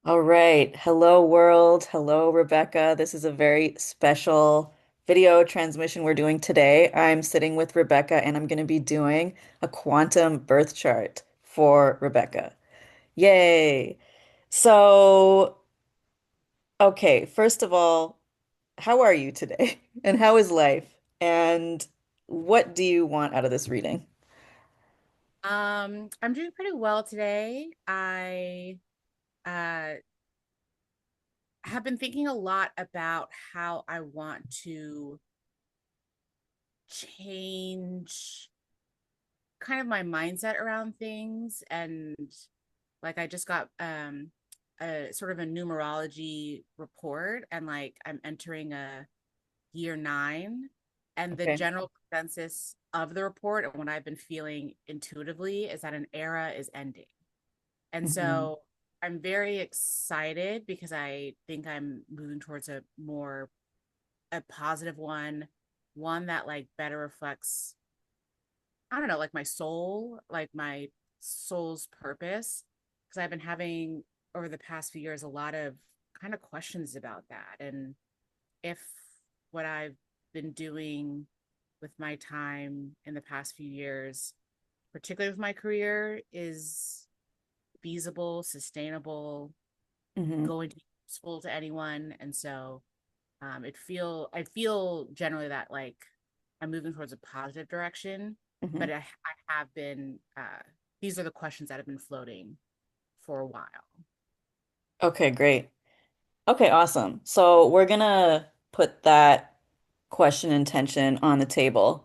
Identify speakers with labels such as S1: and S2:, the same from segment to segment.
S1: All right. Hello, world. Hello, Rebecca. This is a very special video transmission we're doing today. I'm sitting with Rebecca and I'm going to be doing a quantum birth chart for Rebecca. Yay. So, okay, first of all, how are you today? And how is life? And what do you want out of this reading?
S2: I'm doing pretty well today. I uh have been thinking a lot about how I want to change kind of my mindset around things, and like I just got a sort of a numerology report, and like I'm entering a year 9, and the
S1: Okay.
S2: general consensus of the report and what I've been feeling intuitively is that an era is ending. And
S1: Hmm.
S2: so I'm very excited because I think I'm moving towards a positive one that like better reflects, I don't know, like my soul's purpose. Because I've been having over the past few years a lot of kind of questions about that. And if what I've been doing with my time in the past few years, particularly with my career, is feasible, sustainable,
S1: Hmm.
S2: going to be useful to anyone. And so I feel generally that like I'm moving towards a positive direction,
S1: Hmm.
S2: but I have been these are the questions that have been floating for a while.
S1: Okay, great. Okay, awesome. So we're gonna put that question intention on the table.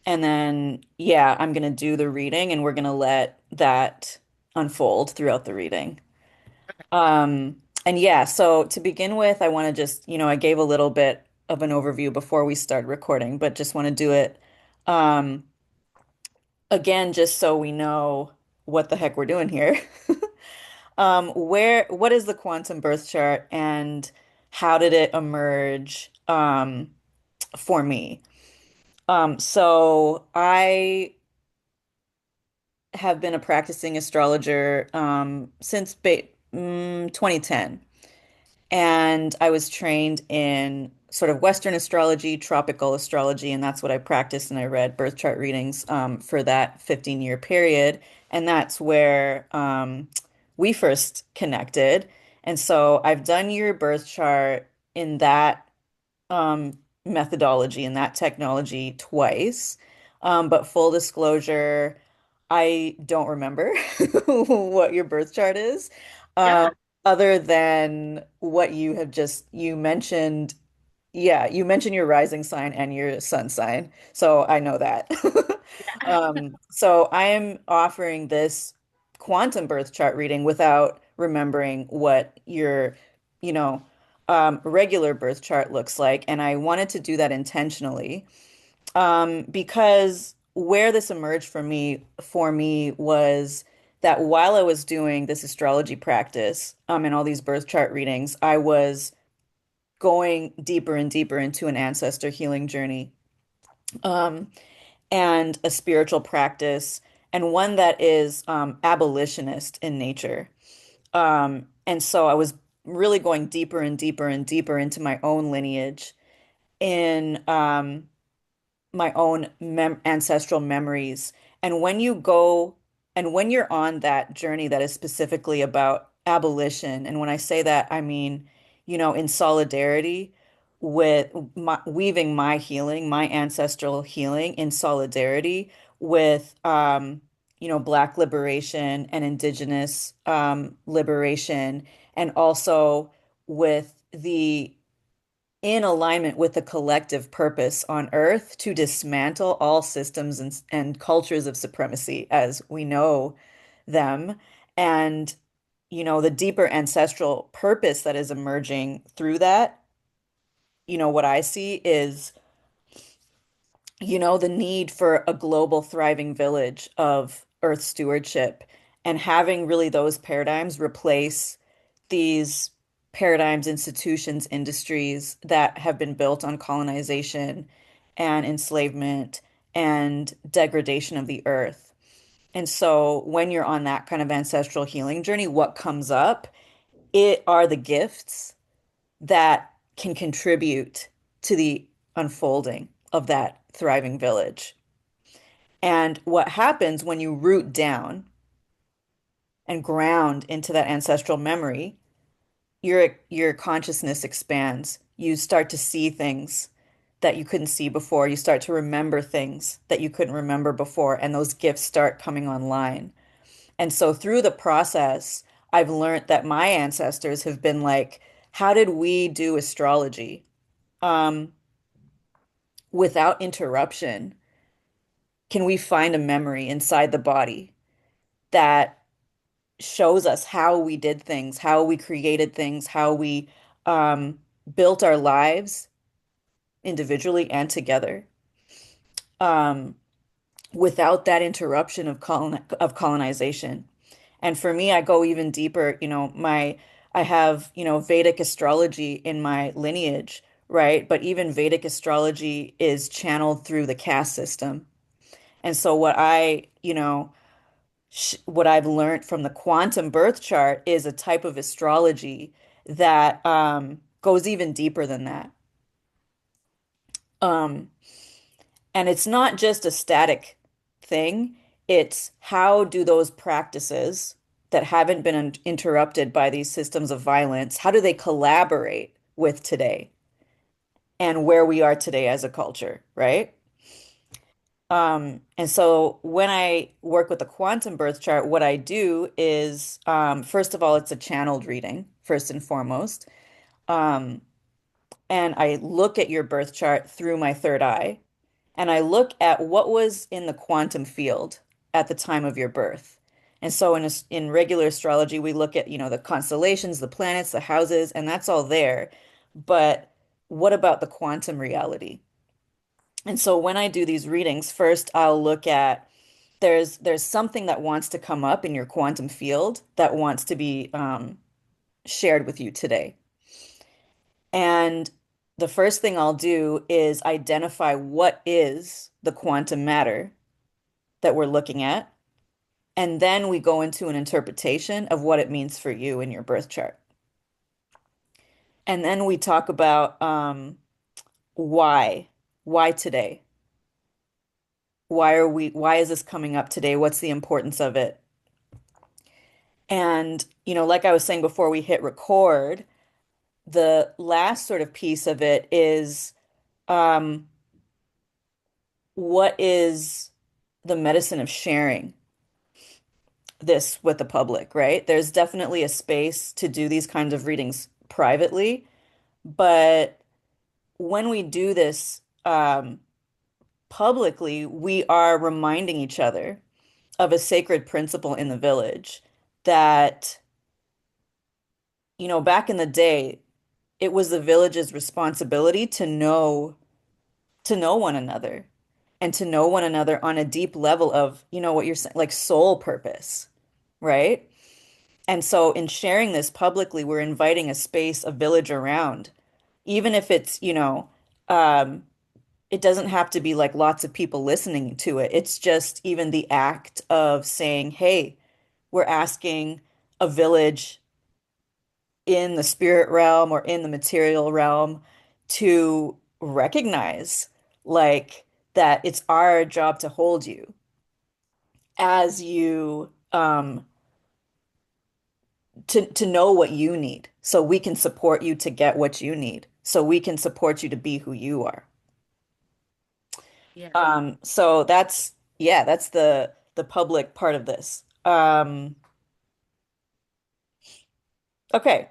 S1: And then, yeah, I'm gonna do the reading and we're gonna let that unfold throughout the reading. And yeah, so to begin with, I want to just, I gave a little bit of an overview before we started recording, but just want to do it um again just so we know what the heck we're doing here. What is the quantum birth chart and how did it emerge for me? So I have been a practicing astrologer since 2010, and I was trained in sort of Western astrology, tropical astrology, and that's what I practiced. And I read birth chart readings for that 15-year period, and that's where we first connected. And so I've done your birth chart in that methodology and that technology twice. But full disclosure, I don't remember what your birth chart is, um,
S2: Yeah.
S1: other than what you mentioned. Yeah, you mentioned your rising sign and your sun sign, so I know that. So I am offering this quantum birth chart reading without remembering what your, you know, regular birth chart looks like, and I wanted to do that intentionally because where this emerged for me was that while I was doing this astrology practice and all these birth chart readings, I was going deeper and deeper into an ancestor healing journey um, and a spiritual practice, and one that is abolitionist in nature. And so I was really going deeper and deeper and deeper into my own lineage in my own ancestral memories. And when you go and when you're on that journey that is specifically about abolition, and when I say that, I mean, in solidarity with weaving my healing, my ancestral healing in solidarity with, Black liberation and Indigenous liberation, and also with the in alignment with the collective purpose on Earth to dismantle all systems and cultures of supremacy as we know them. And, the deeper ancestral purpose that is emerging through that, what I see is the need for a global thriving village of earth stewardship and having really those paradigms replace these paradigms, institutions, industries that have been built on colonization and enslavement and degradation of the earth. And so when you're on that kind of ancestral healing journey, what comes up it are the gifts that can contribute to the unfolding of that thriving village. And what happens when you root down and ground into that ancestral memory, your consciousness expands. You start to see things that you couldn't see before. You start to remember things that you couldn't remember before, and those gifts start coming online. And so through the process, I've learned that my ancestors have been like, how did we do astrology um, without interruption? Can we find a memory inside the body that shows us how we did things, how we created things, how we um, built our lives individually and together, um, without that interruption of colonization. And for me, I go even deeper. I have, Vedic astrology in my lineage, right? But even Vedic astrology is channeled through the caste system. And so what I've learned from the quantum birth chart is a type of astrology that goes even deeper than that. Um, and it's not just a static thing, it's how do those practices that haven't been interrupted by these systems of violence, how do they collaborate with today and where we are today as a culture, right? And so when I work with the quantum birth chart, what I do is, first of all, it's a channeled reading, first and foremost. Um, and I look at your birth chart through my third eye, and I look at what was in the quantum field at the time of your birth. And so in regular astrology, we look at, the constellations, the planets, the houses, and that's all there. But what about the quantum reality? And so when I do these readings, first I'll look at there's something that wants to come up in your quantum field that wants to be shared with you today. And the first thing I'll do is identify what is the quantum matter that we're looking at. And then we go into an interpretation of what it means for you in your birth chart. And then we talk about why. Why today? Why is this coming up today? What's the importance of it? And, like I was saying before we hit record, the last sort of piece of it is um, what is the medicine of sharing this with the public, right? There's definitely a space to do these kinds of readings privately, but when we do this publicly, we are reminding each other of a sacred principle in the village that, back in the day, it was the village's responsibility to know one another and to know one another on a deep level of, what you're saying, like soul purpose, right? And so in sharing this publicly, we're inviting a space, a village around, even if it's, um, it doesn't have to be like lots of people listening to it. It's just even the act of saying, hey, we're asking a village in the spirit realm or in the material realm to recognize like that it's our job to hold you as you to know what you need so we can support you to get what you need so we can support you to be who you are.
S2: Yeah.
S1: So that's yeah, that's the public part of this. Okay.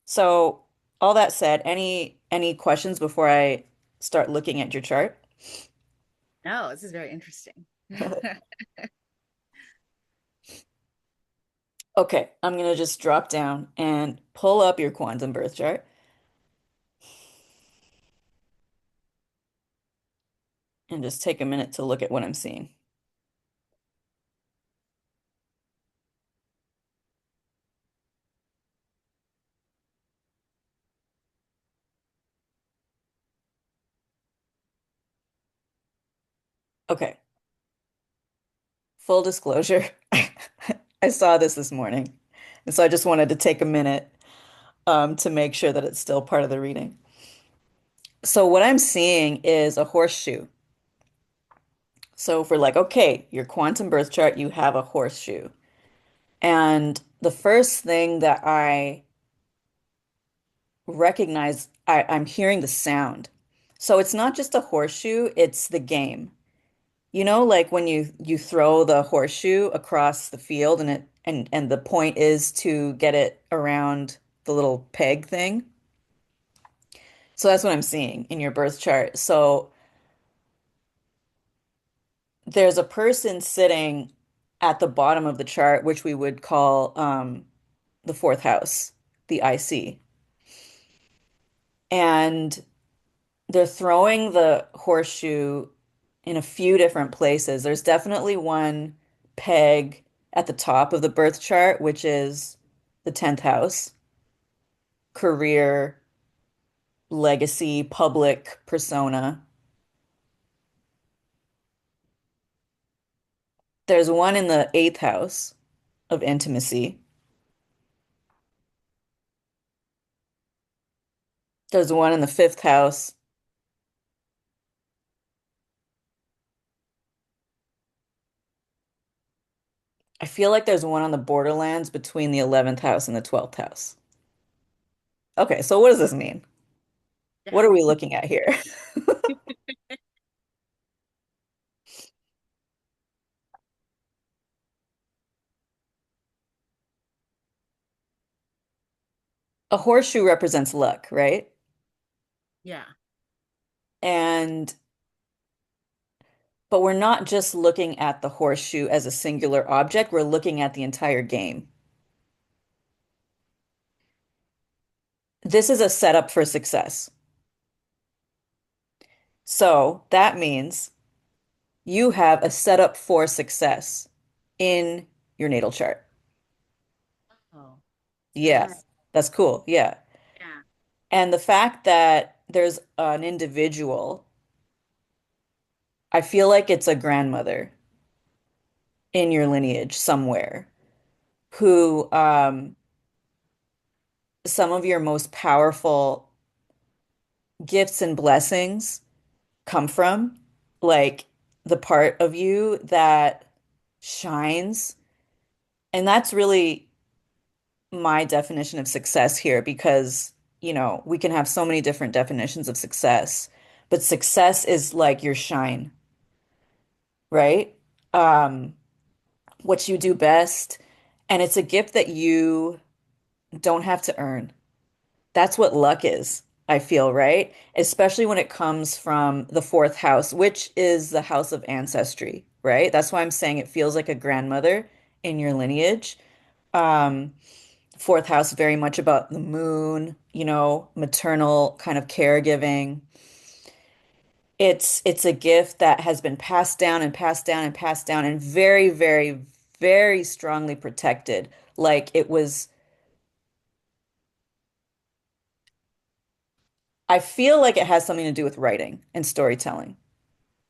S1: So all that said, any questions before I start looking at your chart?
S2: No, this is very interesting.
S1: Okay, I'm gonna just drop down and pull up your quantum birth chart and just take a minute to look at what I'm seeing. Okay, full disclosure, I saw this morning. And so I just wanted to take a minute to make sure that it's still part of the reading. So what I'm seeing is a horseshoe. So if we're like, okay, your quantum birth chart, you have a horseshoe. And the first thing that I recognize, I'm hearing the sound. So it's not just a horseshoe, it's the game. You know, like when you throw the horseshoe across the field and and the point is to get it around the little peg thing. So that's what I'm seeing in your birth chart. So there's a person sitting at the bottom of the chart, which we would call the fourth house, the IC. And they're throwing the horseshoe in a few different places. There's definitely one peg at the top of the birth chart, which is the 10th house, career, legacy, public persona. There's one in the 8th house of intimacy. There's one in the 5th house. I feel like there's one on the borderlands between the 11th house and the 12th house. Okay, so what does this mean? What are we looking at here? A horseshoe represents luck, right?
S2: Yeah.
S1: And but we're not just looking at the horseshoe as a singular object, we're looking at the entire game. This is a setup for success. So that means you have a setup for success in your natal chart.
S2: Oh, okay.
S1: Yes, that's cool. Yeah.
S2: Yeah.
S1: And the fact that there's an individual, I feel like it's a grandmother in your lineage somewhere who some of your most powerful gifts and blessings come from, like the part of you that shines. And that's really my definition of success here because, we can have so many different definitions of success, but success is like your shine, right? Um, what you do best. And it's a gift that you don't have to earn. That's what luck is, I feel, right? Especially when it comes from the fourth house, which is the house of ancestry, right? That's why I'm saying it feels like a grandmother in your lineage. Um, Fourth house, very much about the moon, maternal kind of caregiving. It's a gift that has been passed down and passed down and passed down and very, very, very strongly protected. Like it was, I feel like it has something to do with writing and storytelling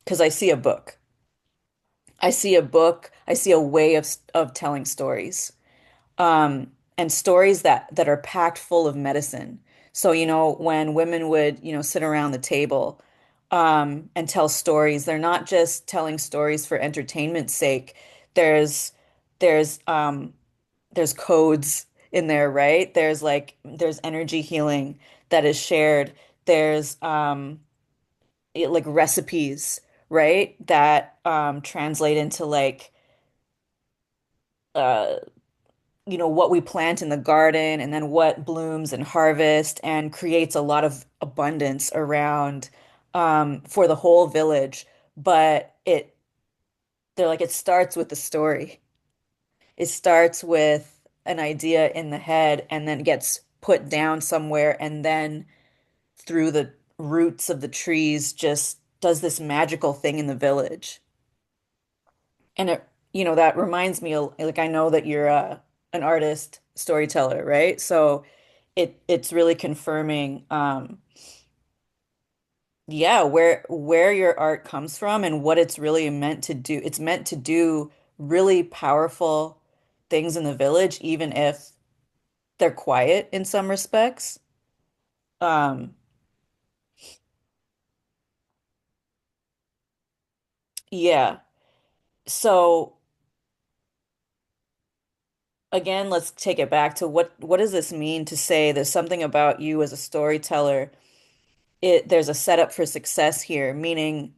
S1: because I see a book. I see a book, I see a way of telling stories. And stories that are packed full of medicine. So, when women would, sit around the table and tell stories, they're not just telling stories for entertainment's sake. There's there's there's codes in there, right? There's energy healing that is shared. There's like recipes, right? That translate into like uh what we plant in the garden and then what blooms and harvest and creates a lot of abundance around for the whole village. But they're like, it starts with the story. It starts with an idea in the head and then gets put down somewhere and then through the roots of the trees just does this magical thing in the village. And that reminds me, like I know that you're an artist, storyteller, right? So it's really confirming, yeah, where your art comes from and what it's really meant to do. It's meant to do really powerful things in the village, even if they're quiet in some respects. Um, yeah. So again, let's take it back to what does this mean to say there's something about you as a storyteller? There's a setup for success here, meaning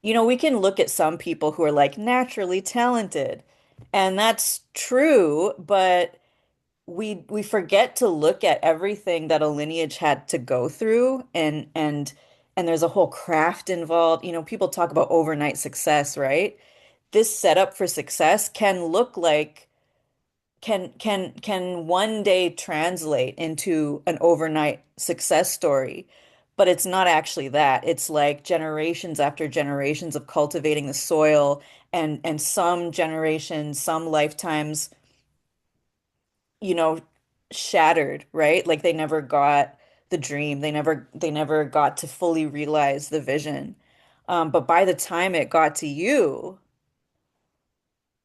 S1: we can look at some people who are like naturally talented, and that's true, but we forget to look at everything that a lineage had to go through and there's a whole craft involved. People talk about overnight success, right? This setup for success can look like can one day translate into an overnight success story, but it's not actually that. It's like generations after generations of cultivating the soil and some generations, some lifetimes, you know, shattered, right? Like they never got the dream. They never got to fully realize the vision. But by the time it got to you,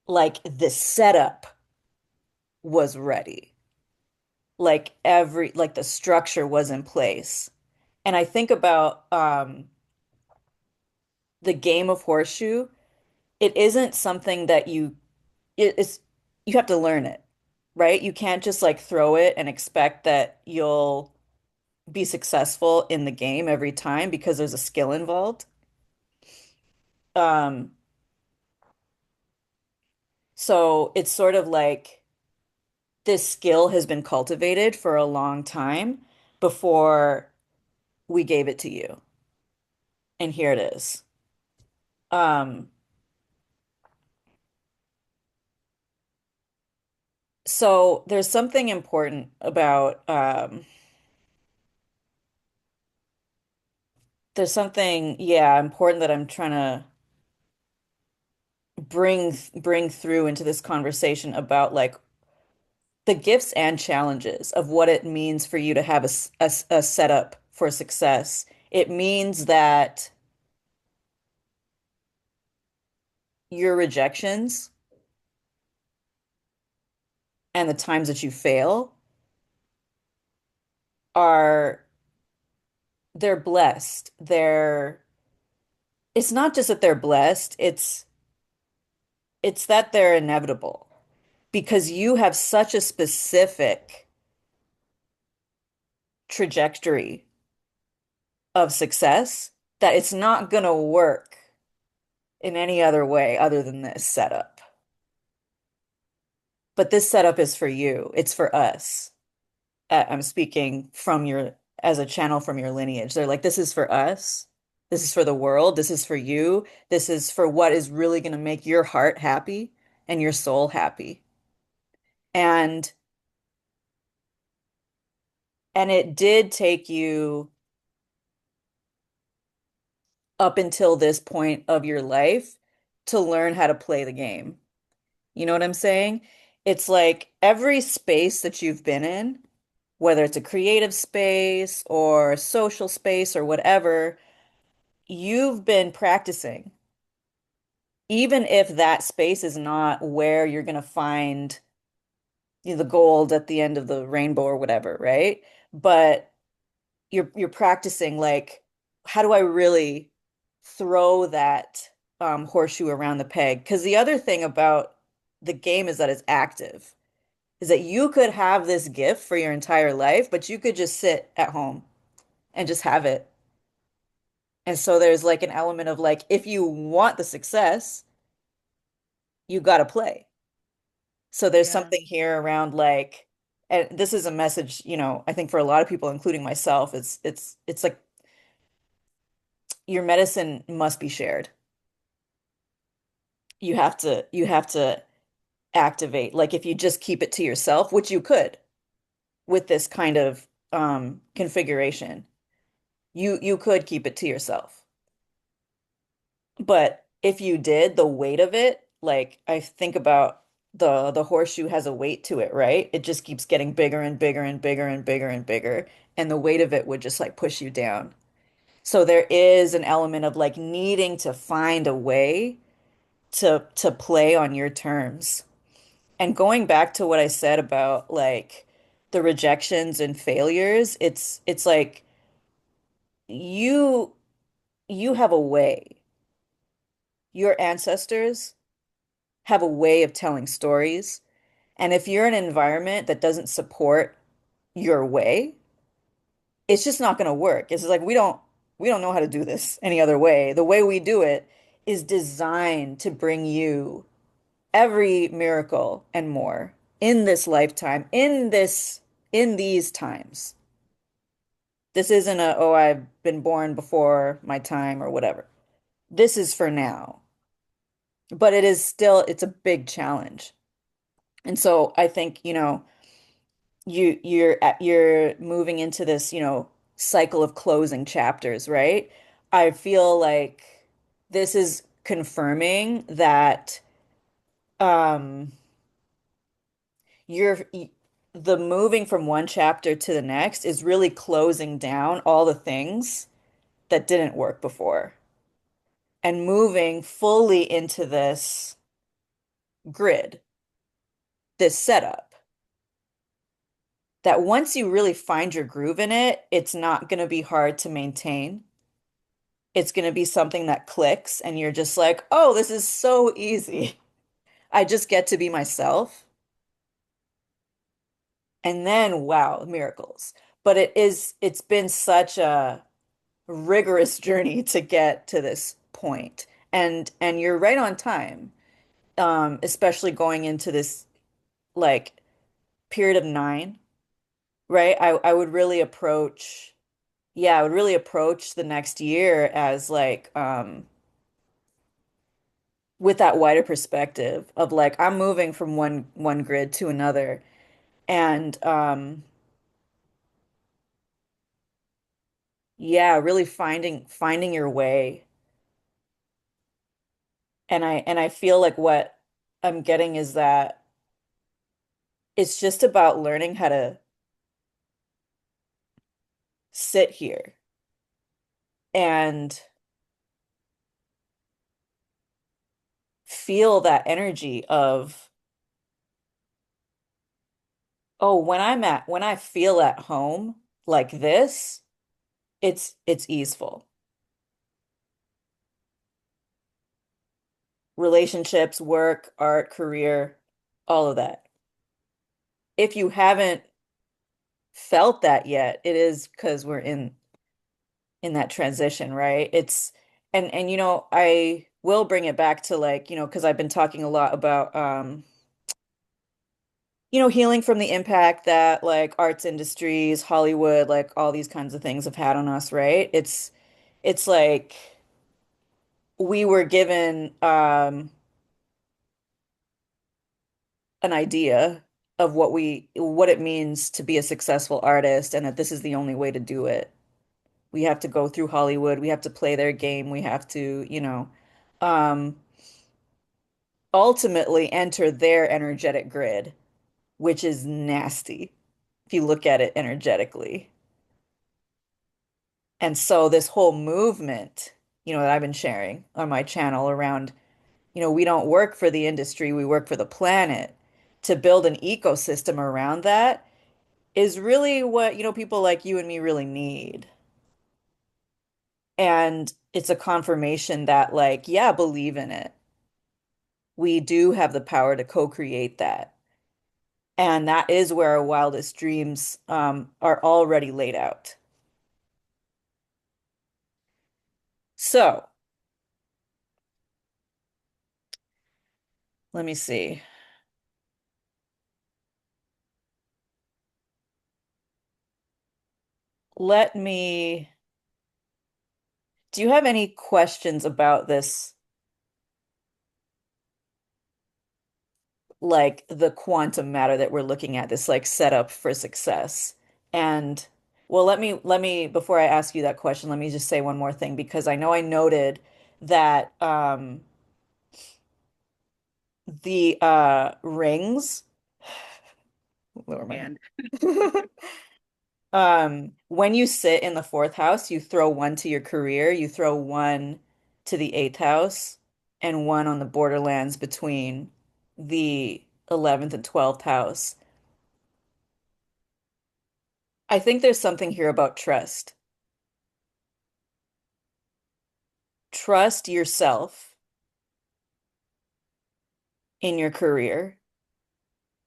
S1: like the setup was ready. Like the structure was in place. And I think about the game of horseshoe. It isn't something that it's you have to learn it, right? You can't just like throw it and expect that you'll be successful in the game every time because there's a skill involved. Um, so it's sort of like this skill has been cultivated for a long time before we gave it to you. And here it is. Um, so there's something important about there's something, yeah, important that I'm trying to bring through into this conversation about like the gifts and challenges of what it means for you to have a setup for success. It means that your rejections and the times that you fail are they're blessed. It's not just that they're blessed, it's that they're inevitable because you have such a specific trajectory of success that it's not going to work in any other way other than this setup. But this setup is for you. It's for us. I'm speaking from your as a channel from your lineage. They're like, this is for us. This is for the world. This is for you. This is for what is really going to make your heart happy and your soul happy. And and it did take you up until this point of your life to learn how to play the game. You know what I'm saying? It's like every space that you've been in, whether it's a creative space or a social space or whatever, you've been practicing. Even if that space is not where you're going to find the gold at the end of the rainbow or whatever, right? But you're practicing like, how do I really throw that horseshoe around the peg? Because the other thing about the game is that it's active, is that you could have this gift for your entire life, but you could just sit at home and just have it. And so there's like an element of like, if you want the success, you got to play. So there's
S2: Yeah.
S1: something here around like, and this is a message, I think for a lot of people, including myself, it's like your medicine must be shared. You have to activate. Like if you just keep it to yourself, which you could with this kind of configuration, you could keep it to yourself. But if you did, the weight of it, like I think about the horseshoe has a weight to it, right? It just keeps getting bigger and bigger and bigger and bigger and bigger, and the weight of it would just like push you down. So there is an element of like needing to find a way to play on your terms. And going back to what I said about like the rejections and failures, it's like you you have a way. Your ancestors have a way of telling stories. And if you're in an environment that doesn't support your way, it's just not going to work. It's just like we don't know how to do this any other way. The way we do it is designed to bring you every miracle and more in this lifetime, in these times. This isn't a, oh, I've been born before my time or whatever. This is for now. But it is still, it's a big challenge. And so I think, you're moving into this, cycle of closing chapters, right? I feel like this is confirming that um you're the moving from one chapter to the next is really closing down all the things that didn't work before and moving fully into this grid, this setup that once you really find your groove in it, it's not going to be hard to maintain. It's going to be something that clicks and you're just like, oh, this is so easy. I just get to be myself. And then, wow, miracles. But it's been such a rigorous journey to get to this point. And you're right on time, especially going into this like period of 9, right? I would really approach, yeah, I would really approach the next year as like with that wider perspective of like I'm moving from one grid to another. And yeah, really finding your way. And I feel like what I'm getting is that it's just about learning how to sit here and feel that energy of, oh, when I feel at home like this, it's easeful. Relationships, work, art, career, all of that. If you haven't felt that yet, it is because we're in that transition, right? And I will bring it back to like, because I've been talking a lot about healing from the impact that like arts industries, Hollywood, like all these kinds of things have had on us, right? It's like we were given an idea of what it means to be a successful artist and that this is the only way to do it. We have to go through Hollywood, we have to play their game, we have to, um ultimately enter their energetic grid, which is nasty if you look at it energetically. And so this whole movement, that I've been sharing on my channel around, we don't work for the industry, we work for the planet. To build an ecosystem around that is really what, people like you and me really need. And it's a confirmation that like, yeah, believe in it. We do have the power to co-create that. And that is where our wildest dreams are already laid out. So let me see. Let me, do you have any questions about this, like the quantum matter that we're looking at, this like setup for success? And well, before I ask you that question, let me just say one more thing because I know I noted that the rings, lower my
S2: And
S1: hand. When you sit in the fourth house, you throw one to your career, you throw one to the eighth house, and one on the borderlands between the 11th and 12th house. I think there's something here about trust. Trust yourself in your career.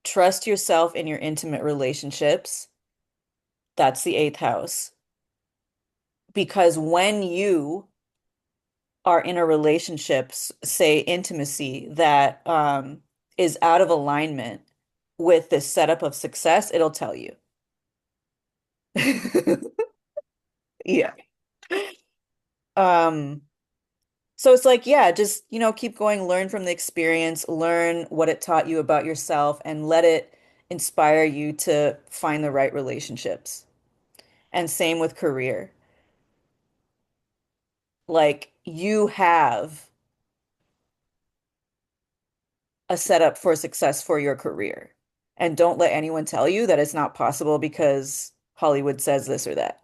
S1: Trust yourself in your intimate relationships. That's the eighth house. Because when you are in a relationship, say intimacy, that is out of alignment with this setup of success, it'll tell you. Yeah.
S2: Yeah.
S1: Um, so it's like, yeah, just, keep going, learn from the experience, learn what it taught you about yourself, and let it inspire you to find the right relationships. And same with career. Like, you have a setup for success for your career. And don't let anyone tell you that it's not possible because Hollywood says this or that.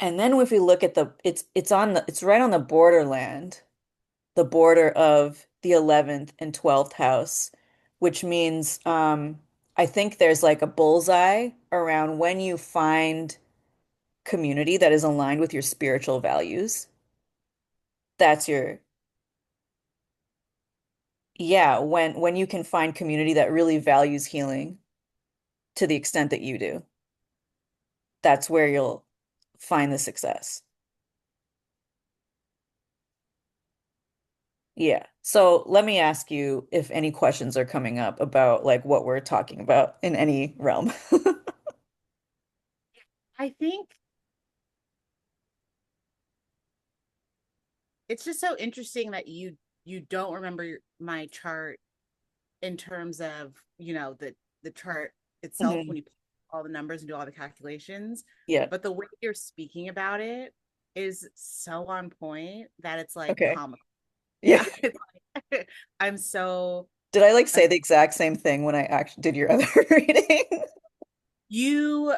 S1: And then if we look at it's right on the borderland, the border of the 11th and 12th house, which means I think there's like a bullseye around when you find community that is aligned with your spiritual values. That's your Yeah, when you can find community that really values healing to the extent that you do, that's where you'll find the success. Yeah. So let me ask you if any questions are coming up about like what we're talking about in any realm.
S2: I think it's just so interesting that you don't remember my chart in terms of, the chart itself
S1: Mhm.
S2: when you put all the numbers and do all the calculations,
S1: Yeah.
S2: but the way you're speaking about it is so on point that it's like
S1: Okay.
S2: comical. Yeah.
S1: Yeah.
S2: It's like, I'm so
S1: Did I like
S2: uh,
S1: say the exact same thing when I actually did your other reading?
S2: you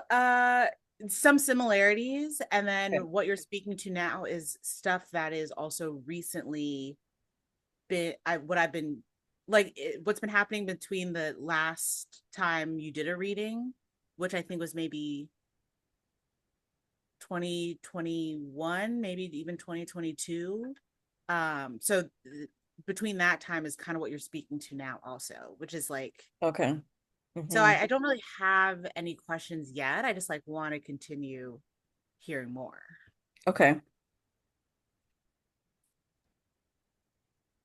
S2: some similarities, and
S1: Okay.
S2: then what you're speaking to now is stuff that is also recently been what I've been like what's been happening between the last time you did a reading, which I think was maybe 2021, maybe even 2022. So between that time is kind of what you're speaking to now also, which is like,
S1: Okay.
S2: so
S1: Hmm.
S2: I don't really have any questions yet. I just like want to continue hearing more.
S1: Okay.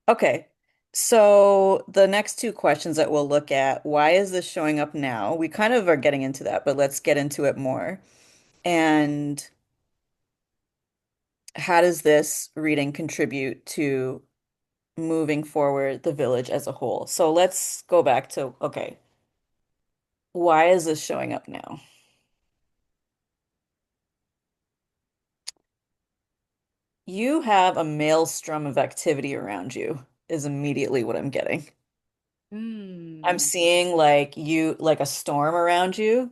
S1: Okay. So the next two questions that we'll look at, why is this showing up now? We kind of are getting into that, but let's get into it more. And how does this reading contribute to moving forward the village as a whole? So let's go back to, okay, why is this showing up now? You have a maelstrom of activity around you, is immediately what I'm getting. I'm
S2: Mm,
S1: seeing like like a storm around you,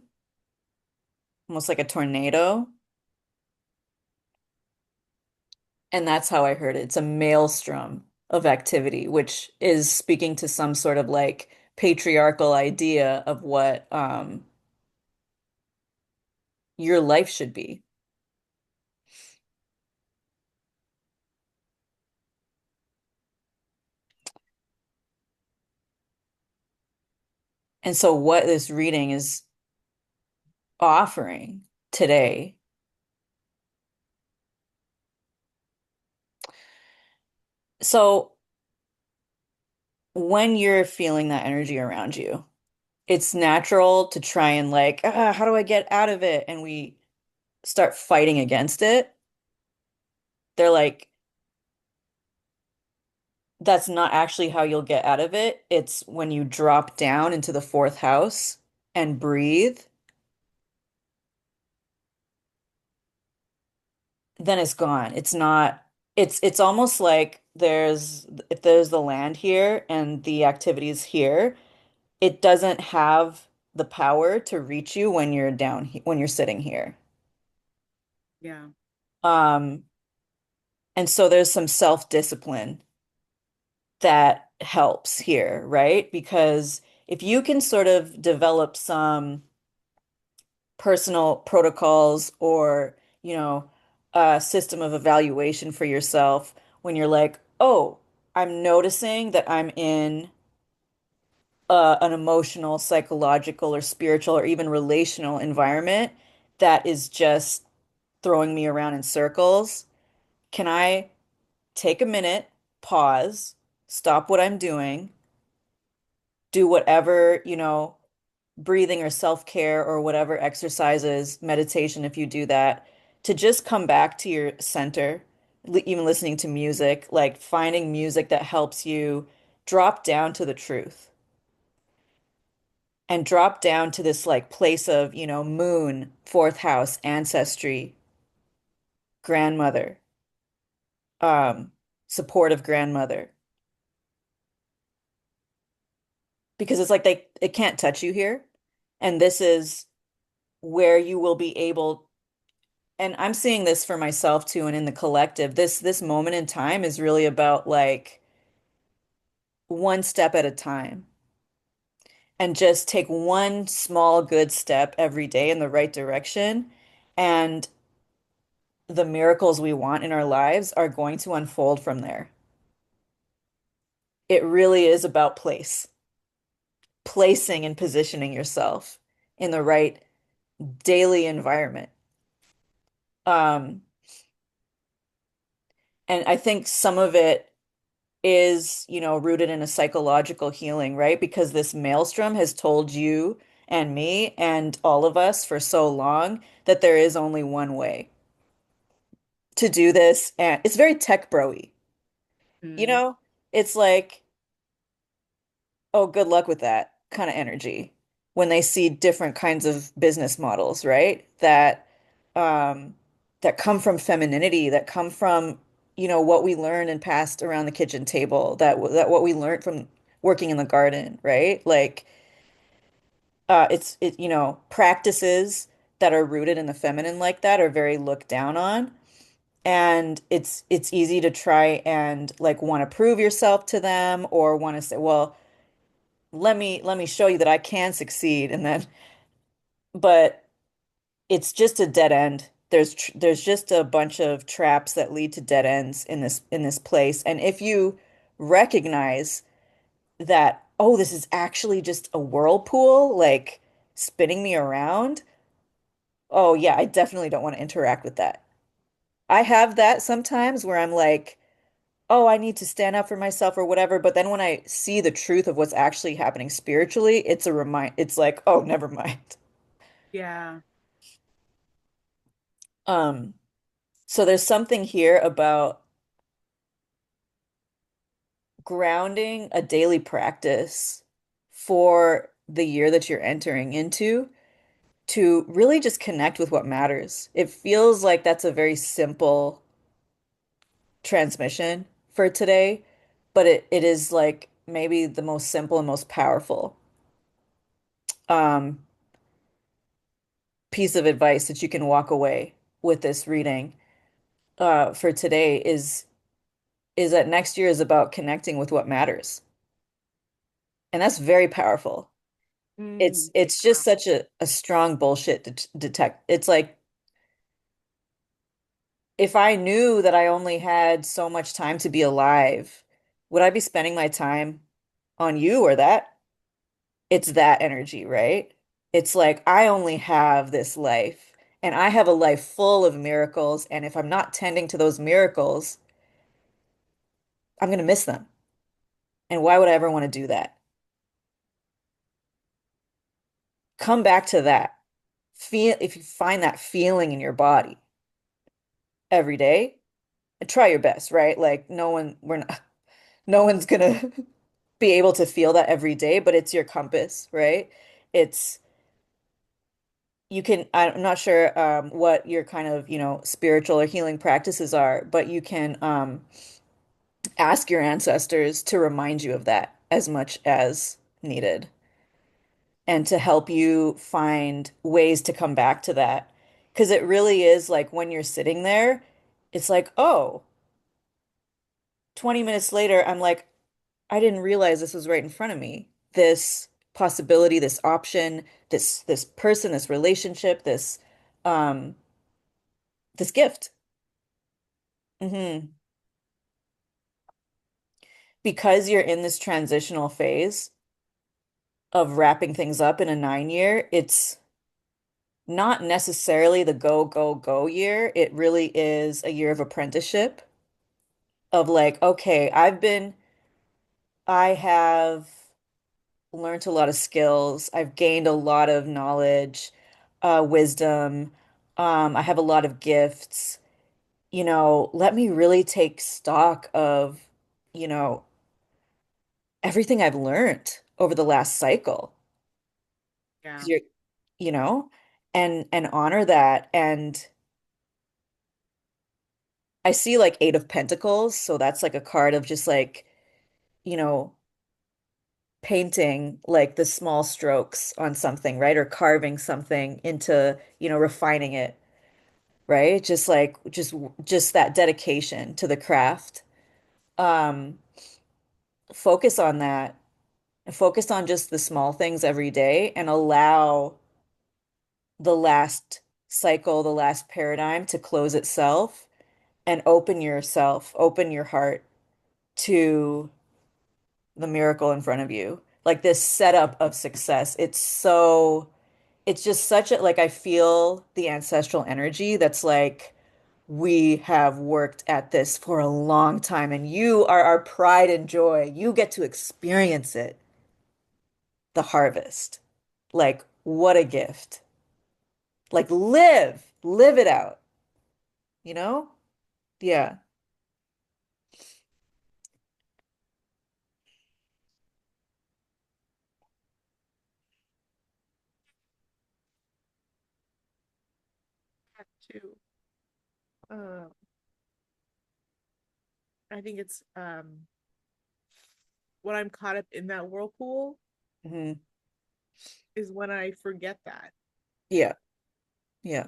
S1: almost like a tornado. And that's how I heard it. It's a maelstrom of activity, which is speaking to some sort of like patriarchal idea of what your life should be. And so what this reading is offering today. So when you're feeling that energy around you, it's natural to try and like, how do I get out of it? And we start fighting against it. They're like, that's not actually how you'll get out of it. It's when you drop down into the fourth house and breathe, then it's gone. It's not, it's almost like if there's the land here and the activities here, it doesn't have the power to reach you when you're when you're sitting here.
S2: yeah.
S1: Um, and so there's some self-discipline that helps here, right? Because if you can sort of develop some personal protocols or, you know, a system of evaluation for yourself when you're like, oh, I'm noticing that I'm in an emotional, psychological, or spiritual, or even relational environment that is just throwing me around in circles. Can I take a minute, pause, stop what I'm doing, do whatever, breathing or self-care or whatever exercises, meditation, if you do that, to just come back to your center, even listening to music, like finding music that helps you drop down to the truth and drop down to this like place of, moon, fourth house, ancestry, grandmother, um, supportive grandmother. Because it's like it can't touch you here. And this is where you will be able, and I'm seeing this for myself too, and in the collective, this moment in time is really about like one step at a time. And just take one small good step every day in the right direction. And the miracles we want in our lives are going to unfold from there. It really is about placing and positioning yourself in the right daily environment. Um, and I think some of it is, rooted in a psychological healing, right? Because this maelstrom has told you and me and all of us for so long that there is only one way to do this. And it's very tech bro-y. You
S2: Mm.
S1: know, it's like, oh, good luck with that kind of energy when they see different kinds of business models, right? Um that come from femininity, that come from, what we learned and passed around the kitchen table, that what we learned from working in the garden, right? Like practices that are rooted in the feminine like that are very looked down on. And it's easy to try and like want to prove yourself to them or want to say, well, let me show you that I can succeed and then but it's just a dead end. There's just a bunch of traps that lead to dead ends in this place. And if you recognize that, oh, this is actually just a whirlpool, like spinning me around, oh yeah, I definitely don't want to interact with that. I have that sometimes where I'm like, oh, I need to stand up for myself or whatever. But then when I see the truth of what's actually happening spiritually, it's like, oh, never mind.
S2: Yeah.
S1: Um, so there's something here about grounding a daily practice for the year that you're entering into to really just connect with what matters. It feels like that's a very simple transmission for today, but it is like maybe the most simple and most powerful um, piece of advice that you can walk away with this reading for today is that next year is about connecting with what matters. And that's very powerful. It's
S2: Mm.
S1: it's just such a strong bullshit to detect. It's like if I knew that I only had so much time to be alive, would I be spending my time on you or that? It's that energy, right? It's like I only have this life and I have a life full of miracles. And if I'm not tending to those miracles, I'm going to miss them. And why would I ever want to do that? Come back to that. Feel if you find that feeling in your body every day, try your best, right? Like no one's gonna be able to feel that every day, but it's your compass, right? It's I'm not sure what your kind of, spiritual or healing practices are, but you can ask your ancestors to remind you of that as much as needed and to help you find ways to come back to that. Because it really is like when you're sitting there, it's like, oh, 20 minutes later, I'm like, I didn't realize this was right in front of me. This possibility, this option, this person, this relationship, um this gift. Hmm. Because you're in this transitional phase of wrapping things up in a 9 year, it's not necessarily the go, go, go year. It really is a year of apprenticeship of like, okay, I have learned a lot of skills. I've gained a lot of knowledge, wisdom. I have a lot of gifts. Let me really take stock of, you know, everything I've learned over the last cycle.
S2: Yeah.
S1: Because you're, you know, and honor that. And I see like Eight of Pentacles, so that's like a card of just like, you know, painting like the small strokes on something, right? Or carving something into, refining it, right? Just that dedication to the craft. Um, Focus on that. Focus on just the small things every day and allow the last cycle, the last paradigm to close itself and open your heart to the miracle in front of you. Like this setup of success. It's just such a, like, I feel the ancestral energy that's like, we have worked at this for a long time and you are our pride and joy. You get to experience it, the harvest. Like, what a gift. Like, live it out, you know? Yeah.
S2: Too. Um, I think it's when I'm caught up in that whirlpool
S1: Hmm.
S2: is when I forget that.
S1: Yeah. Yeah.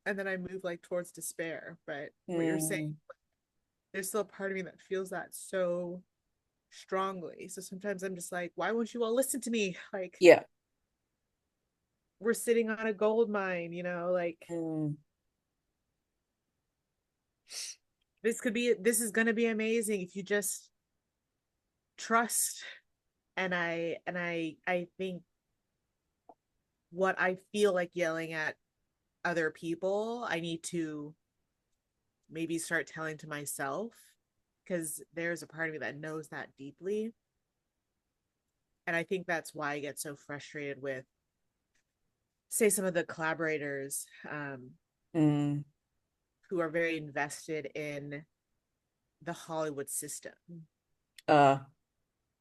S2: And then I move like towards despair. But what you're saying,
S1: Mm.
S2: there's still a part of me that feels that so strongly. So sometimes I'm just like, why won't you all listen to me? Like,
S1: Yeah.
S2: we're sitting on a gold mine, like
S1: Mm.
S2: this is gonna be amazing if you just trust. And I think what I feel like yelling at other people, I need to maybe start telling to myself, because there's a part of me that knows that deeply. And I think that's why I get so frustrated with, say, some of the collaborators,
S1: Mm.
S2: who are very invested in the Hollywood system,
S1: Uh,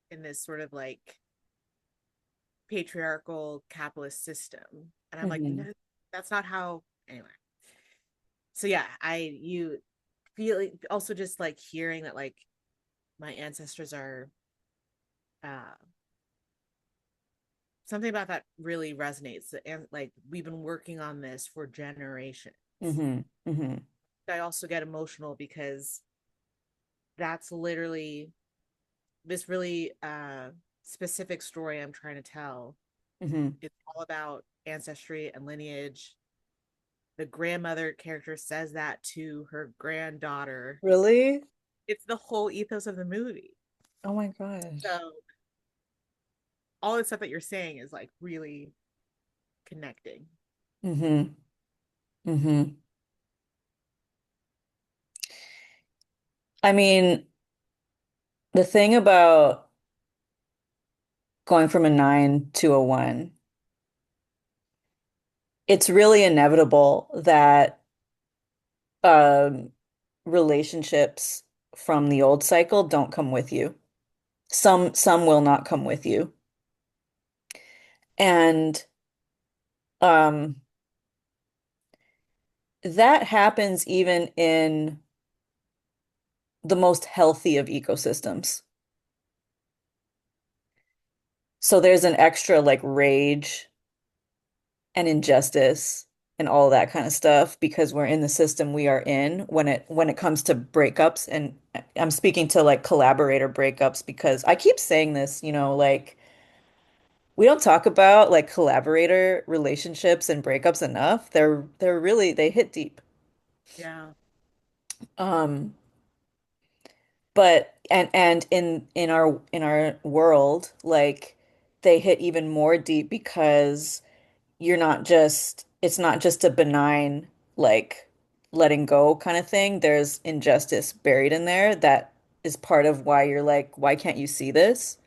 S2: in this sort of like patriarchal capitalist system. And I'm like, no,
S1: mhm.
S2: that's not how. Anyway, so yeah, you feel also just like hearing that, like, my ancestors are, uh something about that really resonates, and like we've been working on this for generations.
S1: Mhm. Mhm.
S2: I also get emotional because that's literally this really specific story I'm trying to tell.
S1: Mhm.
S2: It's all about ancestry and lineage. The grandmother character says that to her granddaughter.
S1: Really?
S2: It's the whole ethos of the movie.
S1: Oh my gosh.
S2: So all the stuff that you're saying is like really connecting.
S1: Mhm. Mhm. I mean, the thing about going from a 9 to a 1, it's really inevitable that um relationships from the old cycle don't come with you. Some will not come with you. And um that happens even in the most healthy of ecosystems. So there's an extra like rage and injustice and all that kind of stuff because we're in the system we are in when it comes to breakups. And I'm speaking to like collaborator breakups because I keep saying this, like we don't talk about like collaborator relationships and breakups enough. They're really they hit deep.
S2: Yeah.
S1: Um, but and in our world, like they hit even more deep because it's not just a benign like letting go kind of thing. There's injustice buried in there that is part of why you're like, why can't you see this?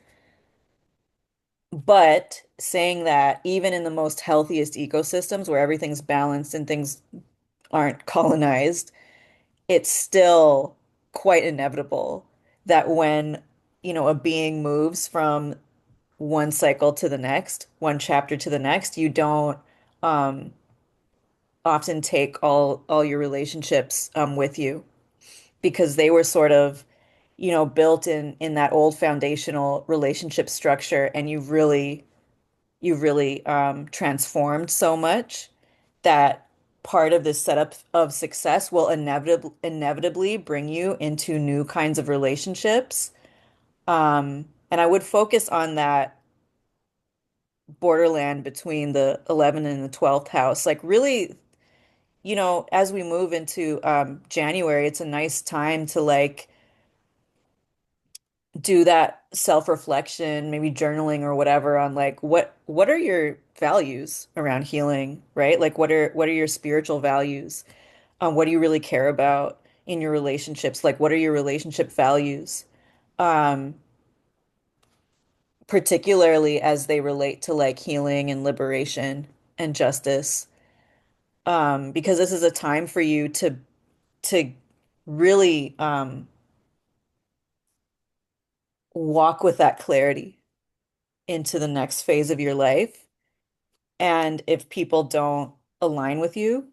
S1: But saying that even in the most healthiest ecosystems where everything's balanced and things aren't colonized, it's still quite inevitable that when, a being moves from one cycle to the next, one chapter to the next, you don't um often take all your relationships with you because they were sort of, built in that old foundational relationship structure, and you've really transformed so much that part of this setup of success will inevitably bring you into new kinds of relationships. And I would focus on that borderland between the 11th and the 12th house. Like really, as we move into January, it's a nice time to like do that self-reflection, maybe journaling or whatever on like what are your values around healing, right? Like what are your spiritual values? What do you really care about in your relationships? Like what are your relationship values? Um, Particularly as they relate to like healing and liberation and justice. Because this is a time for you to really walk with that clarity into the next phase of your life. And if people don't align with you,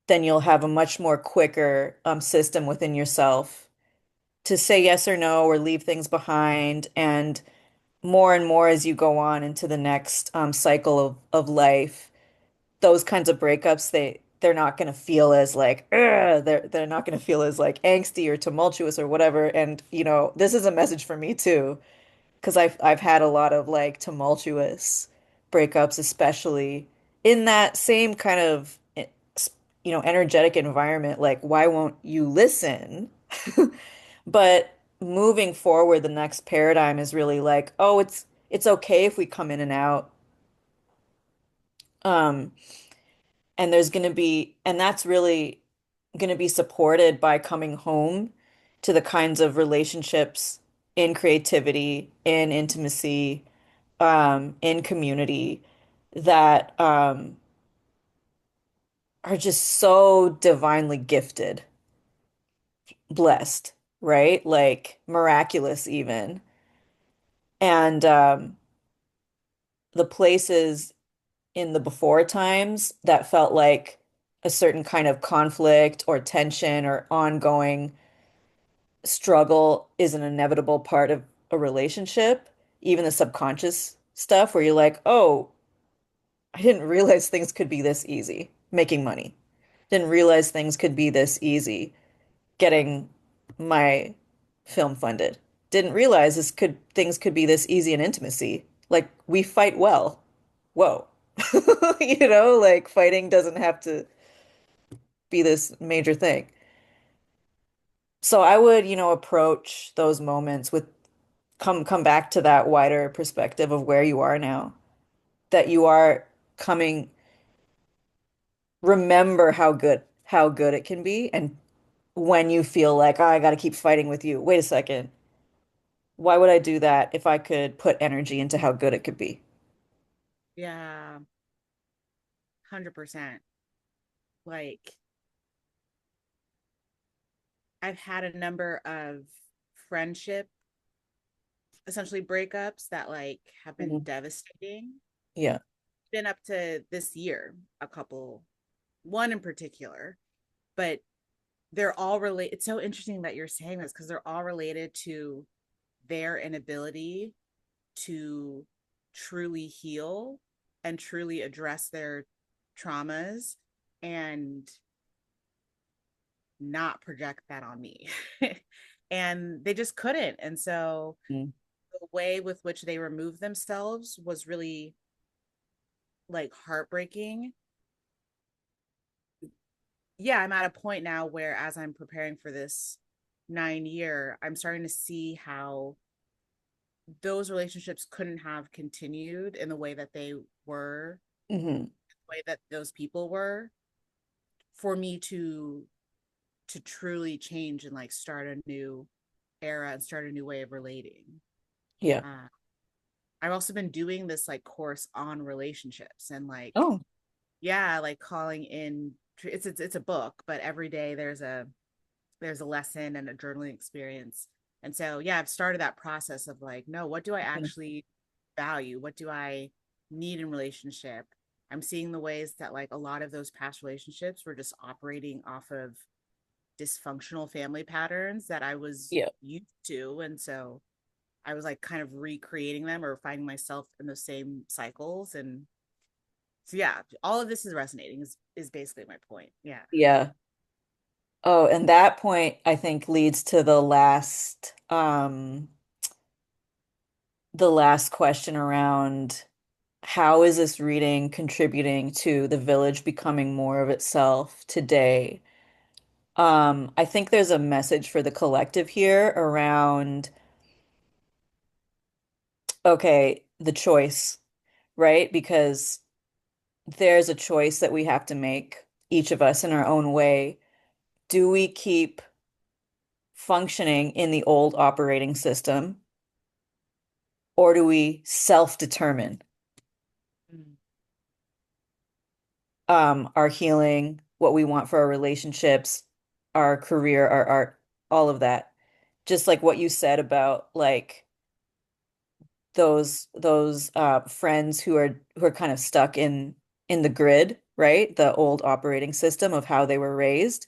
S1: then you'll have a much more quicker system within yourself to say yes or no or leave things behind. And more as you go on into the next cycle of life, those kinds of breakups, they're not going to feel as like, "Ugh," they're not going to feel as like angsty or tumultuous or whatever. And this is a message for me too because I've had a lot of like tumultuous breakups, especially in that same kind of energetic environment. Like, why won't you listen? But moving forward, the next paradigm is really like, oh, it's okay if we come in and out. Um, and that's really gonna be supported by coming home to the kinds of relationships in creativity, in intimacy, in community that are just so divinely gifted, blessed, right? Like miraculous even. And the places in the before times that felt like a certain kind of conflict or tension or ongoing struggle is an inevitable part of a relationship, even the subconscious stuff where you're like, oh, I didn't realize things could be this easy making money. Didn't realize things could be this easy getting my film funded. Didn't realize things could be this easy in intimacy. Like we fight well. Whoa. Like fighting doesn't have to be this major thing. So I would, approach those moments with come back to that wider perspective of where you are now, that you are coming, remember how good it can be. And when you feel like, oh, I got to keep fighting with you, wait a second. Why would I do that if I could put energy into how good it could be?
S2: Yeah. 100%. Like, I've had a number of friendship, essentially breakups that like have been
S1: Mhm.
S2: devastating.
S1: Yeah.
S2: Been up to this year, a couple, one in particular, but they're all related. It's so interesting that you're saying this because they're all related to their inability to truly heal and truly address their traumas and not project that on me. And they just couldn't. And so
S1: Mm.
S2: the way with which they removed themselves was really like heartbreaking. Yeah, I'm at a point now where as I'm preparing for this 9 year, I'm starting to see how those relationships couldn't have continued in the way that they were,
S1: Hmm.
S2: the way that those people were, for me to truly change and like start a new era and start a new way of relating.
S1: Yeah.
S2: Uh, I've also been doing this like course on relationships and like,
S1: Oh,
S2: yeah, like calling in. It's a book, but every day there's a lesson and a journaling experience. And so, yeah, I've started that process of like, no, what do I
S1: okay.
S2: actually value? What do I need in relationship? I'm seeing the ways that like a lot of those past relationships were just operating off of dysfunctional family patterns that I was
S1: Yeah.
S2: used to. And so I was like kind of recreating them or finding myself in those same cycles. And so, yeah, all of this is resonating, is basically my point. Yeah.
S1: Yeah. Oh, and that point I think leads to the last question around how is this reading contributing to the village becoming more of itself today? I think there's a message for the collective here around, okay, the choice, right? Because there's a choice that we have to make, each of us in our own way. Do we keep functioning in the old operating system, or do we self-determine
S2: Mm.
S1: our healing, what we want for our relationships, our career, our art, all of that? Just like what you said about like those friends who are kind of stuck in the grid, right? The old operating system of how they were raised.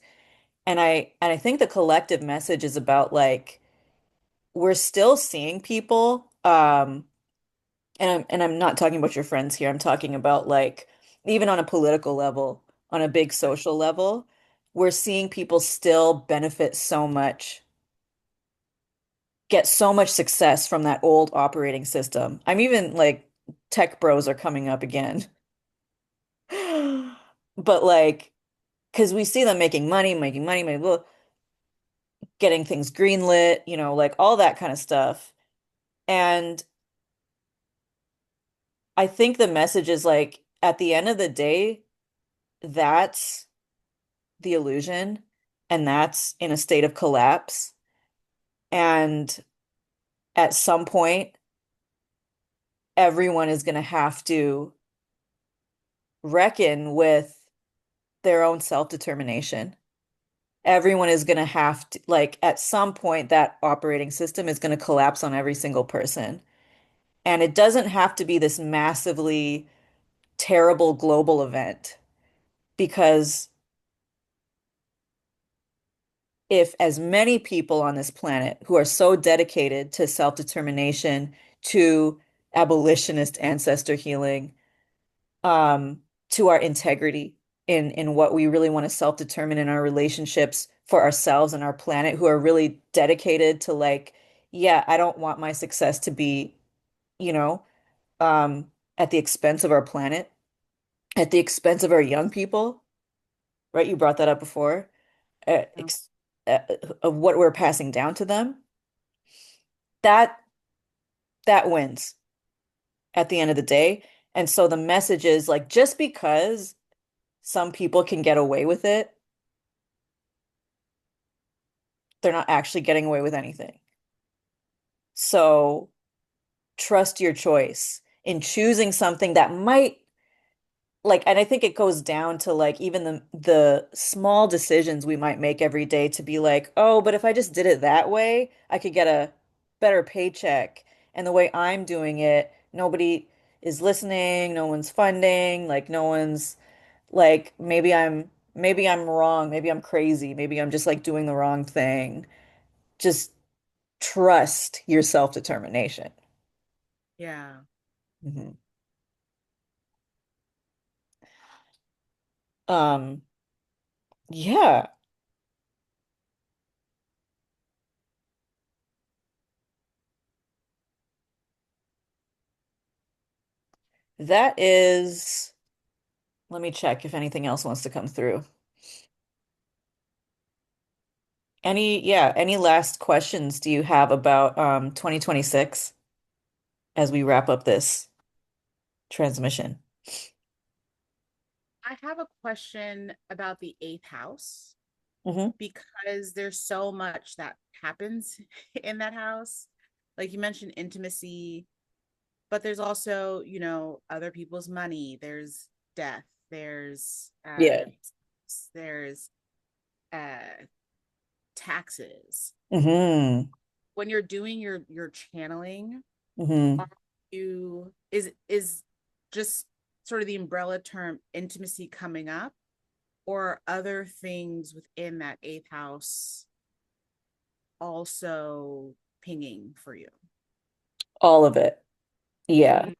S1: And I think the collective message is about like we're still seeing people and I'm not talking about your friends here. I'm talking about like even on a political level, on a big social level, we're seeing people still benefit so much, get so much success from that old operating system. I'm even like tech bros are coming up again. But like, because we see them making money, getting things greenlit, like all that kind of stuff. And I think the message is like, at the end of the day, that's the illusion, and that's in a state of collapse. And at some point, everyone is going to have to reckon with their own self-determination. Everyone is going to have to, like, at some point, that operating system is going to collapse on every single person. And it doesn't have to be this massively terrible global event because if as many people on this planet who are so dedicated to self-determination, to abolitionist ancestor healing, um, to our integrity in what we really want to self-determine in our relationships for ourselves and our planet, who are really dedicated to like, yeah, I don't want my success to be, you know, at the expense of our planet, at the expense of our young people, right? You brought that up before, uh,
S2: Yeah.
S1: ex uh, of what we're passing down to them. That that wins at the end of the day. And so the message is like, just because some people can get away with it, they're not actually getting away with anything. So trust your choice in choosing something that might like, and I think it goes down to like even the small decisions we might make every day to be like, oh, but if I just did it that way, I could get a better paycheck. And the way I'm doing it, nobody is listening, no one's funding, like no one's like maybe I'm wrong, maybe I'm crazy, maybe I'm just like doing the wrong thing. Just trust your self-determination.
S2: Yeah.
S1: Mhm. Um, yeah, that is, let me check if anything else wants to come through. Any last questions do you have about 2026 as we wrap up this transmission?
S2: I have a question about the eighth house
S1: Hmm.
S2: because there's so much that happens in that house. Like you mentioned intimacy, but there's also, other people's money. There's death.
S1: Yeah.
S2: There's uh taxes.
S1: Hmm.
S2: When you're doing your channeling,
S1: Hmm.
S2: are you is just sort of the umbrella term intimacy coming up, or are other things within that eighth house also pinging for you?
S1: All of it. Yeah.
S2: Mm,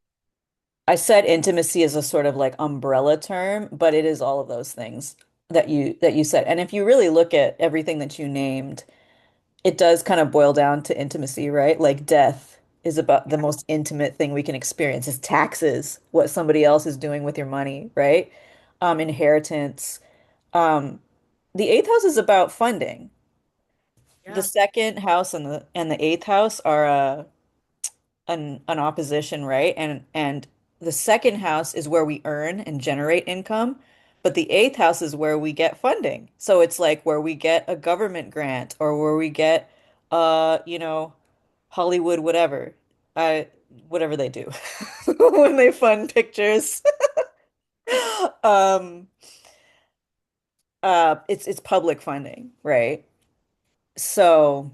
S1: I said intimacy is a sort of like umbrella term, but it is all of those things that you said. And if you really look at everything that you named, it does kind of boil down to intimacy, right? Like death is about the
S2: yeah.
S1: most intimate thing we can experience is taxes, what somebody else is doing with your money, right? Inheritance. Um, the eighth house is about funding. The
S2: Yeah.
S1: second house and the eighth house are an opposition, right? And the second house is where we earn and generate income, but the eighth house is where we get funding. So it's like where we get a government grant or where we get you know, Hollywood whatever. I whatever they do when they fund pictures. Um it's public funding, right? So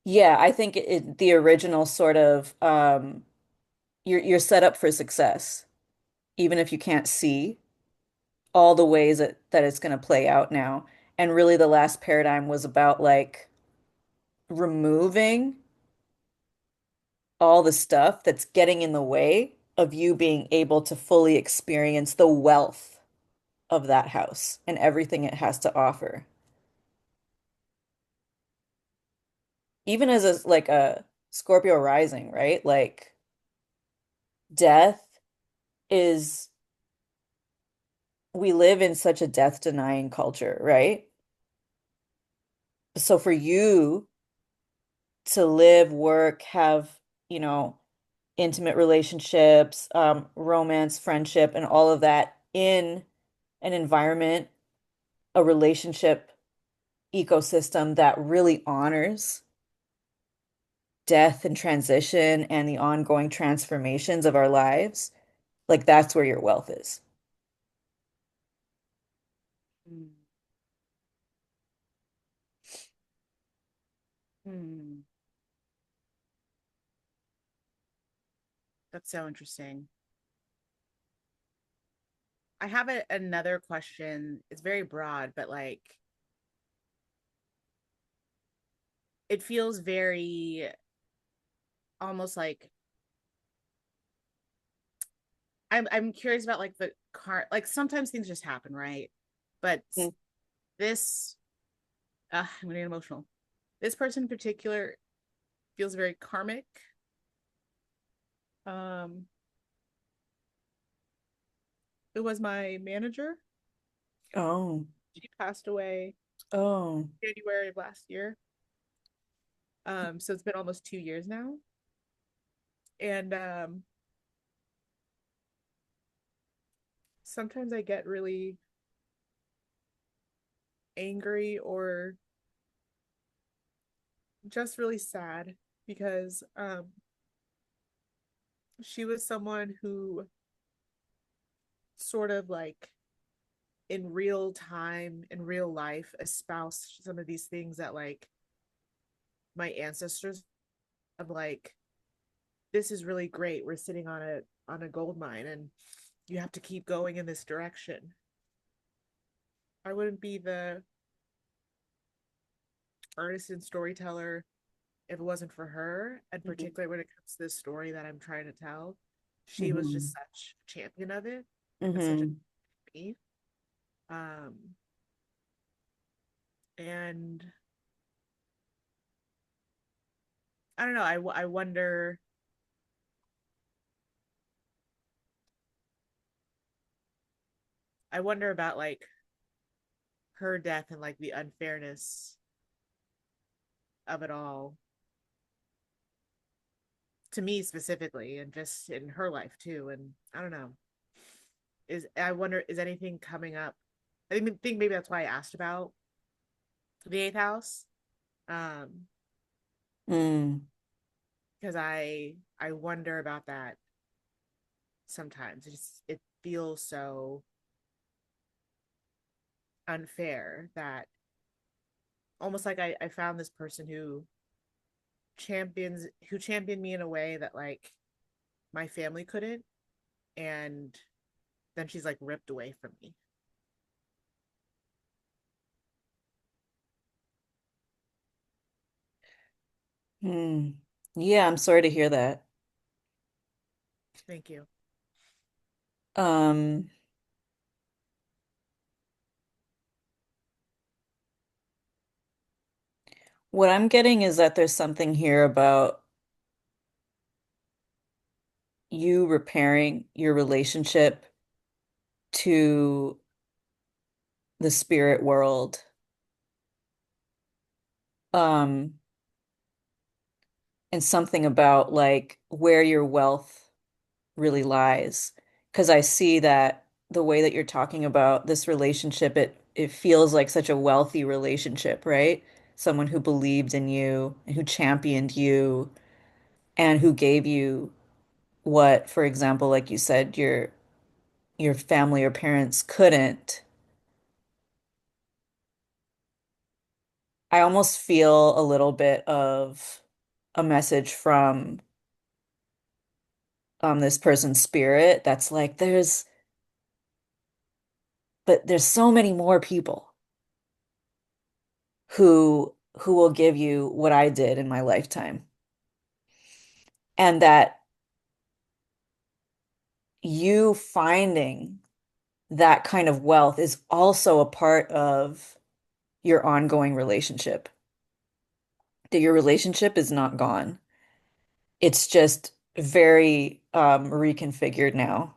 S1: yeah, I think the original sort of you're set up for success even if you can't see all the ways that it's going to play out now. And really, the last paradigm was about like removing all the stuff that's getting in the way of you being able to fully experience the wealth of that house and everything it has to offer. Even as like a Scorpio rising, right? Like death is, we live in such a death denying culture, right? So for you to live, work, have, you know, intimate relationships, romance, friendship, and all of that in an environment, a relationship ecosystem that really honors death and transition and the ongoing transformations of our lives, like that's where your wealth is.
S2: Mm. Hmm. That's so interesting. I have another question. It's very broad, but like it feels very almost like I'm curious about like the car, like sometimes things just happen, right? But
S1: Mm.
S2: this I'm getting emotional. This person in particular feels very karmic. Um, it was my manager.
S1: Oh,
S2: She passed away
S1: oh,
S2: January of last year. So it's been almost 2 years now. And sometimes I get really angry or just really sad because she was someone who sort of like in real time, in real life, espoused some of these things that like my ancestors of like, this is really great. We're sitting on a gold mine and you have to keep going in this direction. I wouldn't be the artist and storyteller if it wasn't for her, and
S1: mhm.
S2: particularly when it comes to this story that I'm trying to tell. She was
S1: Hmm.
S2: just such a champion of it and such a
S1: Hmm.
S2: me. Um, and I don't know. I wonder. I wonder about like her death and like the unfairness of it all to me specifically, and just in her life too. And I don't know. I wonder, is anything coming up? Think maybe that's why I asked about the eighth house. Um,
S1: Mm.
S2: because I wonder about that sometimes. It feels so unfair that almost like I found this person who championed me in a way that like my family couldn't, and then she's like ripped away from me.
S1: Mm. Yeah, I'm sorry to hear that.
S2: Thank you.
S1: Um, what I'm getting is that there's something here about you repairing your relationship to the spirit world. Um, and something about like where your wealth really lies. Because I see that the way that you're talking about this relationship, it feels like such a wealthy relationship, right? Someone who believed in you and who championed you and who gave you what, for example, like you said, your family or parents couldn't. I almost feel a little bit of a message from this person's spirit that's like there's so many more people who will give you what I did in my lifetime. And that you finding that kind of wealth is also a part of your ongoing relationship. That your relationship is not gone. It's just very reconfigured now.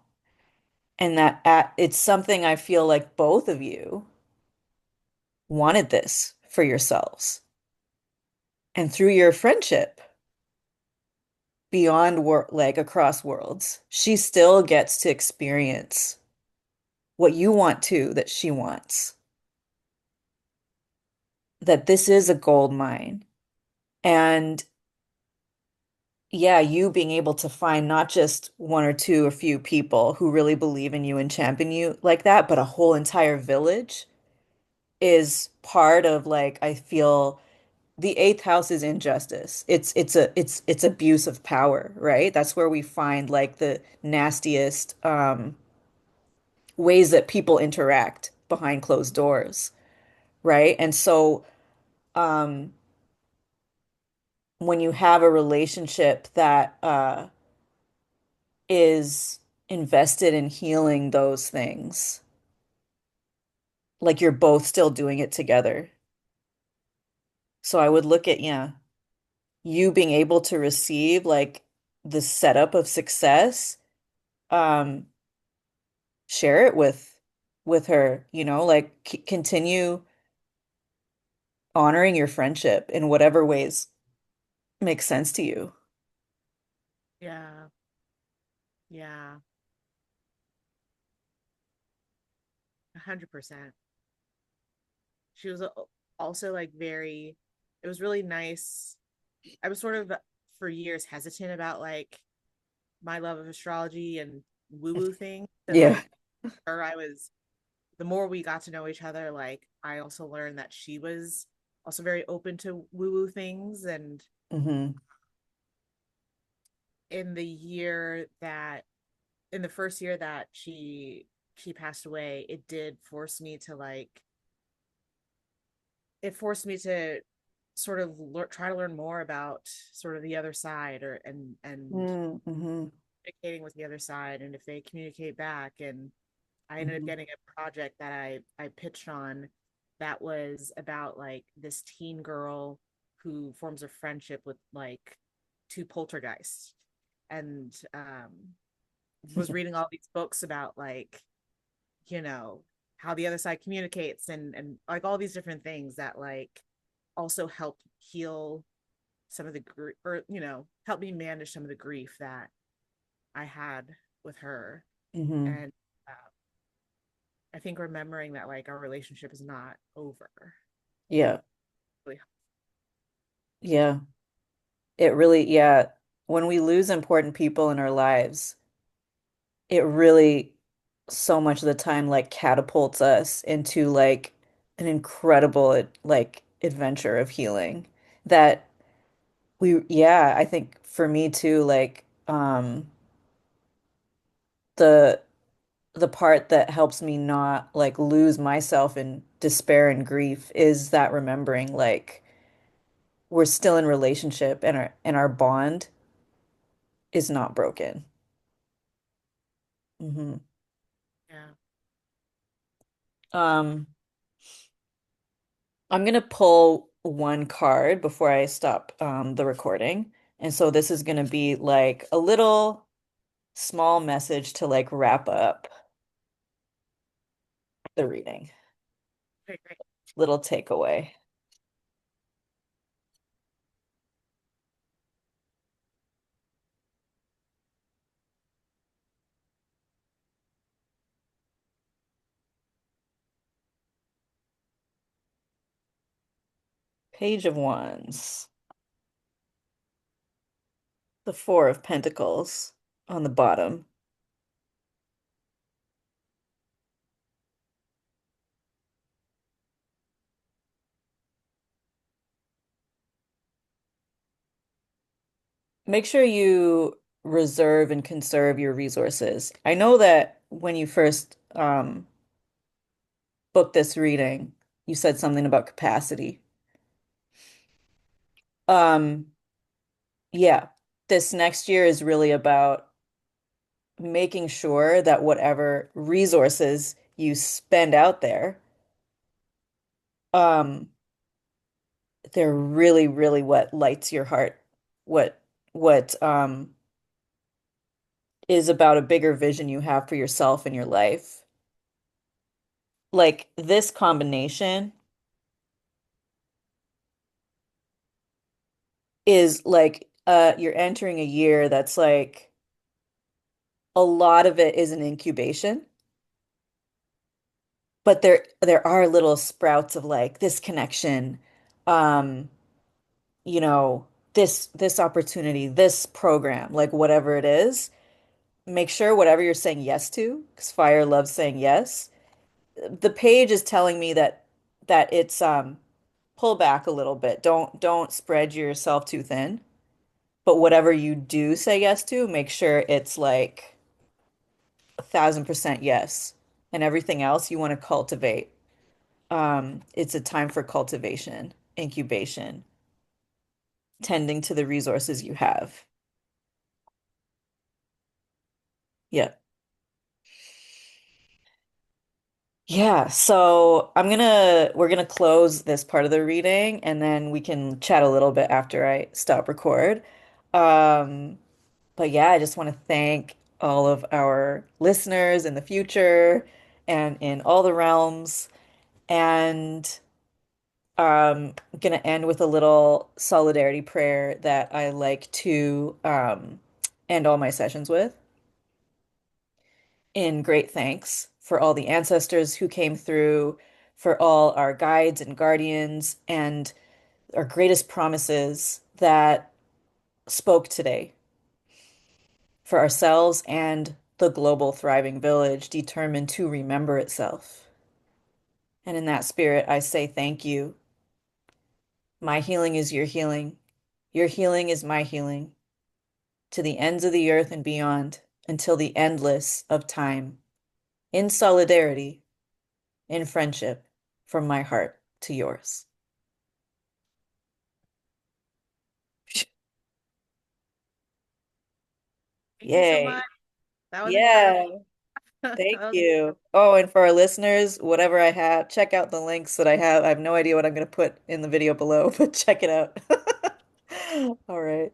S1: And it's something I feel like both of you wanted this for yourselves. And through your friendship, beyond like across worlds, she still gets to experience what you want too, that she wants. That this is a gold mine. And yeah, you being able to find not just one or two or few people who really believe in you and champion you like that, but a whole entire village is part of like I feel the eighth house is injustice. It's abuse of power, right? That's where we find like the nastiest ways that people interact behind closed doors, right? And so um when you have a relationship that is invested in healing those things, like you're both still doing it together. So I would look at, yeah, you being able to receive like the setup of success, um, share it with her, like c continue honoring your friendship in whatever ways make sense to you.
S2: Yeah, yeah, 100%. She was also like very. It was really nice. I was sort of for years hesitant about like my love of astrology and woo woo things, and
S1: Yeah.
S2: like her, I was. The more we got to know each other, like I also learned that she was also very open to woo woo things, and
S1: Hmm.
S2: in the year that in the first year that she passed away, it did force me to like it forced me to sort of try to learn more about sort of the other side or and
S1: Mm-hmm.
S2: communicating with the other side and if they communicate back. And I ended up
S1: Mhm.
S2: getting a project that I pitched on that was about like this teen girl who forms a friendship with like two poltergeists, and was reading all these books about like, you know, how the other side communicates, and like all these different things that like also help heal some of the grief, or help me manage some of the grief that I had with her.
S1: Mhm.
S2: And I think remembering that like our relationship is not over
S1: Yeah.
S2: really.
S1: Yeah. It really, yeah. When we lose important people in our lives, it really so much of the time like catapults us into like an incredible like adventure of healing that yeah, I think for me too, like the the part that helps me not like lose myself in despair and grief is that remembering like we're still in relationship and our bond is not broken. Hmm.
S2: Yeah.
S1: Um, I'm gonna pull one card before I stop the recording. And so this is gonna be like a little small message to like wrap up the reading.
S2: Okay, great.
S1: Little takeaway. Page of Wands. The Four of Pentacles on the bottom. Make sure you reserve and conserve your resources. I know that when you first booked this reading, you said something about capacity. Um, yeah, this next year is really about making sure that whatever resources you spend out there, um, they're really, really what lights your heart, what is about a bigger vision you have for yourself and your life. Like this combination is like you're entering a year that's like a lot of it is an incubation, but there are little sprouts of like this connection, um, you know, this opportunity, this program, like whatever it is, make sure whatever you're saying yes to, because fire loves saying yes. The page is telling me that it's pull back a little bit. Don't spread yourself too thin. But whatever you do say yes to, make sure it's like 1,000% yes. And everything else you want to cultivate. It's a time for cultivation, incubation, tending to the resources you have. Yeah. Yeah, so we're gonna close this part of the reading and then we can chat a little bit after I stop record. Um, but yeah, I just want to thank all of our listeners in the future and in all the realms. And I'm gonna end with a little solidarity prayer that I like to end all my sessions with. In great thanks for all the ancestors who came through, for all our guides and guardians, and our greatest promises that spoke today, for ourselves and the global thriving village determined to remember itself. And in that spirit, I say thank you. My healing is your healing. Your healing is my healing. To the ends of the earth and beyond, until the endless of time, in solidarity, in friendship, from my heart to yours.
S2: Thank you so
S1: Yay.
S2: much. That was incredible.
S1: Yeah.
S2: That
S1: Thank
S2: was
S1: you. Oh, and for our listeners, whatever I have, check out the links that I have. I have no idea what I'm going to put in the video below, but check it out. All right.